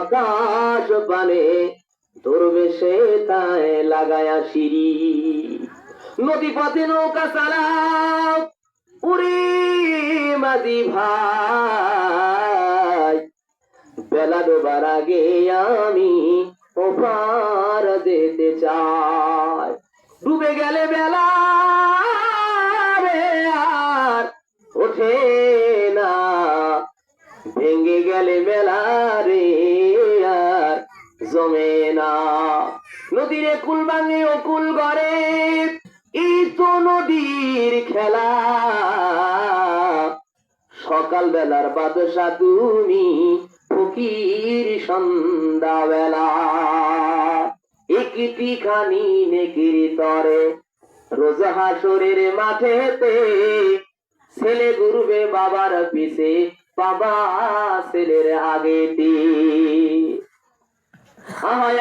আকাশ পানে ধরবে সে তাই লাগায়া সিঁড়ি। নদী পথে নৌকা চালাও উড়ি মাঝি ভাই, বেলা ডোবার আগে আমি ওপার যেতে চাই। ডুবে গেলে বেলা রে আর ওঠে না, ভেঙে গেলে বেলা রে আর জমে না। নদীরে কুল ভাঙে ও কুল গড়ে, এই তো নদীর খেলা। সকাল বেলার বাদশা তুমি, ফকির সন্ধ্যা বেলা। একটি খানি নেকির তরে রোজ হাসরের মাঠেতে, ছেলে ঘুরবে বাবার পিছে, বাবা ছেলের আগেতে।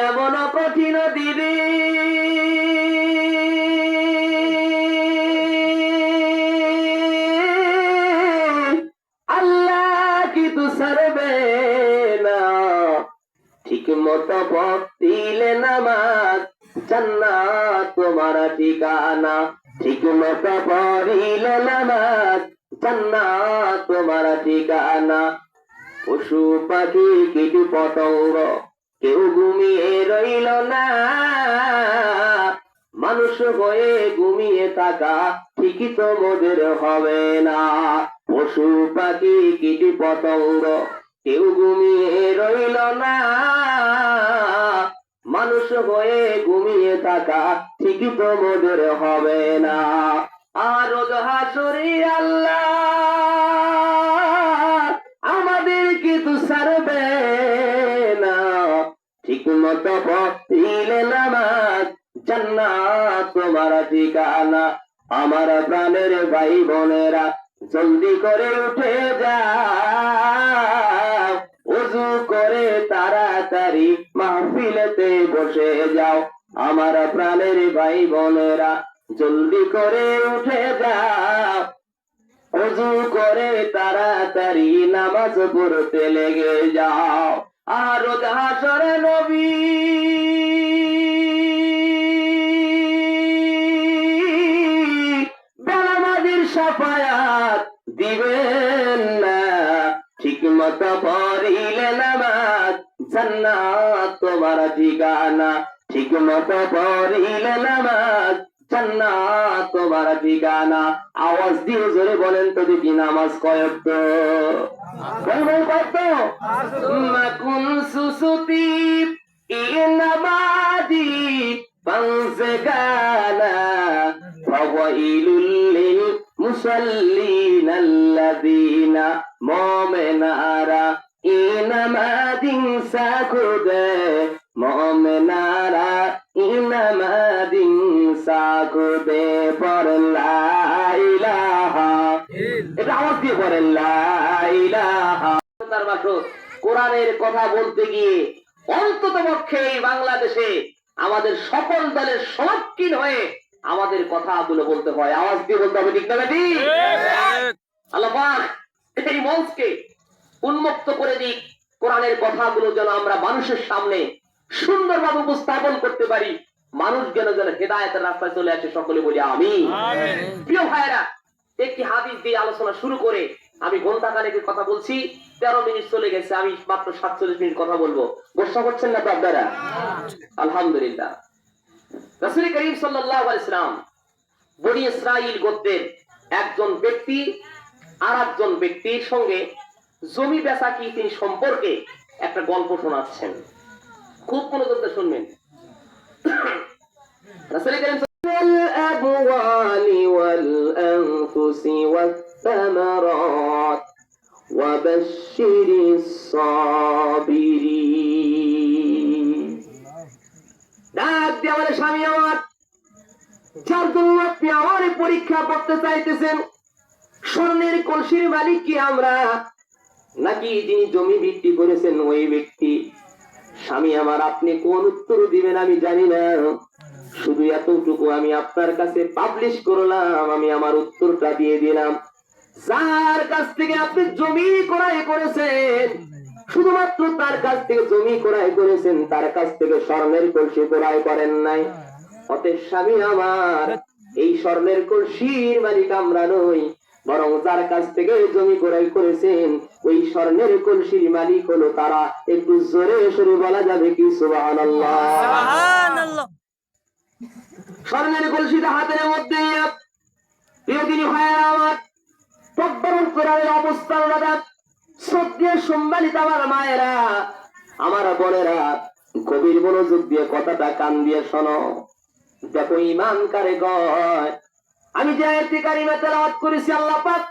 এমন কঠিন দিদি আল্লাহ কি তু সারবে না, ঠিক মতো পড়লে নামাজ জান্নাত তোমার ঠিকানা। ঠিক মতো পড়লে নামাজ জান্নাত তোমার ঠিকানা। পশু পাখি কীট পতঙ্গ কেউ ঘুমিয়ে রইল না, মানুষ হয়ে ঘুমিয়ে থাকা ঠিকই তো মোদের হবে না। পশু পাখি কীট পতঙ্গ কেউ ঘুমিয়ে রইল না, মানুষ হয়ে ঘুমিয়ে থাকা ঠিকই তো মোদের হবে না। আর রোজ হাসরে আল্লাহ আমাদেরকে তো ছাড়বে না, ঠিক মতো পড়লে নামাজ জান্নাত তোমার ঠিকানা। আমার প্রাণের ভাই বোনেরা জলদি করে উঠে যাও, ওযু করে তাড়াতাড়ি মাহফিলেতে বসে যাও। আমার প্রাণের ভাই বোনেরা জলদি করে উঠে যাও, ওযু করে তাড়াতাড়ি নামাজ পড়তে লেগে যাও। আর রোজ হাসরে নবী বেলামাজির সাফায়াত দিবেন না, ঠিক মতো পড়লে নামাজ জান্নাত তোমার ঠিকানা। ঠিক মতো পড়লে নামাজ জান্নাত তোমার ঠিকানা। আওয়াজ দিয়ে জোরে বলেন তো দেখি, নামাজ কয়ক্ত? মাকুন সুসুতি নামাজি পাঁচে গানা, ফাওয়াইলুল লিল মুসাল্লিন আল্লাযীনা মুমিনারা ইনামাদিন সাকুদে। মুমিনারা ইনামাদিন সাকুদে পড়েন লা ইলাহা, এটা আওয়াজ দিয়ে পড়েন লা ইলাহা। তার বাসদ কোরআনের কথা বলতে গিয়ে অন্তত পক্ষে এই বাংলাদেশে আমাদের সকল দলের সমক্ষীন হয়ে আমাদের কথাগুলো বলতে হয়, আওয়াজ দিয়ে বলতে হবে, ঠিক না বেটি? আল্লাহ পাক এই মঞ্চকে উন্মুক্ত করে দিক, কোরআনের কথাগুলো যেন আমরা মানুষের সামনে সুন্দরভাবে উপস্থাপন করতে পারি, মানুষ যেন যেন হেদায়েতের রাস্তায় চলে আসে। সকলে বলি আমিন। প্রিয় ভাইরা, একটি হাদিস দিয়ে আলোচনা শুরু করে আমি ঘন্টা খানেকের কথা বলছি, 13 মিনিট চলে গেছে, আমি মাত্র 47 মিনিট কথা বলবো। গোসা করছেন না তো আপনারা? আলহামদুলিল্লাহ। রাসূল করিম সাল্লাল্লাহু আলাইহি ওয়াসাল্লাম বনি ইসরাইল গোত্রের একজন ব্যক্তি আর একজন ব্যক্তির সঙ্গে জমি বেচা কি তিনি সম্পর্কে একটা গল্প শোনাচ্ছেন, খুব মনোযোগ দিয়ে শুনবেন। রাসূল করিম الأموال والأنفس والثمرات وبشر الصابرين। ডাক দিয়ে বলে, স্বামী আমার, যার জন্য আপনি আমার পরীক্ষা করতে চাইতেছেন, স্বর্ণের কলসির মালিক কি আমরা, নাকি যিনি জমি বিক্রি করেছেন ওই ব্যক্তি? স্বামী আমার, আপনি কোন উত্তর দিবেন আমি জানি না, শুধু এতটুকু আমি আপনার কাছে পাবলিশ করলাম, আমি আমার উত্তরটা দিয়ে দিলাম। যার কাছ থেকে আপনি জমি ক্রয় করেছেন, শুধুমাত্র তার কাছ থেকে জমি ক্রয় করেছেন, তার কাছ থেকে স্বর্ণের কলসি ক্রয় করেন নাই। অতএব স্বামী আমার, এই স্বর্ণের কলসির মালিক আমরা নই, বরং যার কাছ থেকে জমি ক্রয় করেছেন ওই স্বর্ণের কলসির মালিক হলো তারা। একটু জোরে সরে বলা যাবে কি সুবহানাল্লাহ? সুবহানাল্লাহ। স্বর্ণের কলসিটা হাতের মধ্যে প্রিয়দিনী ভাইয়েরা আমার, তদ্বরণ করার অবস্থান দাদা, শ্রদ্ধেয় সম্মানিত আমার মায়েরা, আমার বোনেরা, গভীর মনোযোগ দিয়ে কথাটা কান দিয়ে শোনো। দেখো ইমান কারে কয়, আমি যে আয়াতে কারিমা তেলাওয়াত করেছি, আল্লাহ পাক